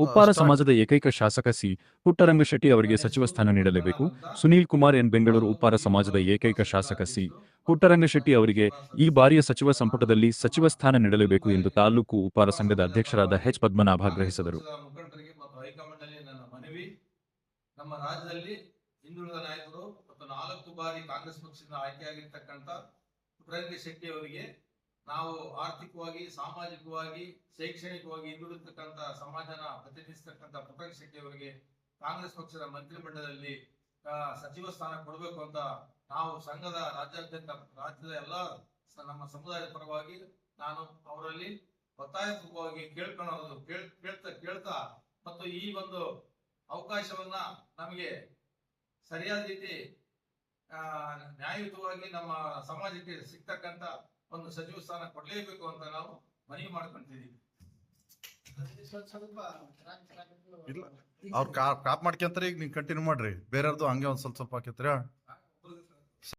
Uppara start. ಸಮಾಜದ ಏಕೈಕ ಶಾಸಕ ಸಿ. ಪುಟ್ಟರಂಗಶೆಟ್ಟಿ ಅವರಿಗೆ ಸಚಿವ ಸ್ಥಾನ ನೀಡಲೇಬೇಕು. ಸುನೀಲ್ ಕುಮಾರ್ ಎನ್. ಬೆಂಗಳೂರು ಉಪ್ಪಾರ ಸಮಾಜದ ಏಕೈಕ ಶಾಸಕ ಸಿ. ಪುಟ್ಟರಂಗಶೆಟ್ಟಿ ಅವರಿಗೆ ಈ ಬಾರಿಯ ಸಚಿವ ಸಂಪುಟದಲ್ಲಿ ಸಚಿವ ಸ್ಥಾನ ನೀಡಲೇಬೇಕು ಎಂದು ತಾಲೂಕು ಉಪ್ಪಾರ ಸಂಘದ ಅಧ್ಯಕ್ಷರಾದ ಎಚ್. ಪದ್ಮನಾಭ ಆಗ್ರಹಿಸಿದರು. ಮುಖಂಡರಿಗೆ ಮತ್ತು ಹೈಕಮಾಂಡ್ನಲ್ಲಿ ನನ್ನ ಮನವಿ, ನಮ್ಮ ರಾಜ್ಯದಲ್ಲಿ ಹಿಂದುಳಿದ ನಾಯಕರು ಮತ್ತು 4 ಬಾರಿ ಕಾಂಗ್ರೆಸ್ ಪಕ್ಷದಿಂದ ಆಯ್ಕೆಯಾಗಿರ್ತಕ್ಕಂಥ ಪುಟ್ಟರಂಗಶೆಟ್ಟಿ ಅವರಿಗೆ ನಾವು ಆರ್ಥಿಕವಾಗಿ, ಸಾಮಾಜಿಕವಾಗಿ, ಶೈಕ್ಷಣಿಕವಾಗಿ ಹಿಂದುಳಿದತಕ್ಕಂಥ ಸಮಾಜನ ಪ್ರತಿನಿಧಿಸತಕ್ಕಂಥ ಪುಟ್ಟರಂಗಶೆಟ್ಟಿ ಅವರಿಗೆ ಕಾಂಗ್ರೆಸ್ ಪಕ್ಷದ ಮಂತ್ರಿಮಂಡಲದಲ್ಲಿ ಸಚಿವ ಸ್ಥಾನ ಕೊಡಬೇಕು ಅಂತ ನಾವು ಸಂಘದ ರಾಜ್ಯದ ಎಲ್ಲ ನಮ್ಮ ಸಮುದಾಯದ ಪರವಾಗಿ ನಾನು ಅವರಲ್ಲಿ ಒತ್ತಾಯಪೂರ್ವಕವಾಗಿ ಕೇಳ್ತಾ ಮತ್ತು ಈ ಒಂದು ಅವಕಾಶವನ್ನ ನಮಗೆ ಸರಿಯಾದ ರೀತಿ ನ್ಯಾಯಯುತವಾಗಿ ನಮ್ಮ ಸಮಾಜಕ್ಕೆ ಸಿಗ್ತಕ್ಕಂತ ಒಂದು ಸಚಿವ ಸ್ಥಾನ ಕೊಡಲೇಬೇಕು ಅಂತ ನಾವು ಮನವಿ ಮಾಡ್ಕೊಂತೀವಿ. ಇಲ್ಲ ಅವ್ರು ಕಾಪ್ ಮಾಡ್ಕೊಂತಾರೆ. ಈಗ ನೀವು ಕಂಟಿನ್ಯೂ ಮಾಡ್ರಿ, ಬೇರೆಯವ್ರದ್ದು ಹಂಗೆ ಒಂದ್ ಸ್ವಲ್ಪ ಹಾಕಿದ್ರೆ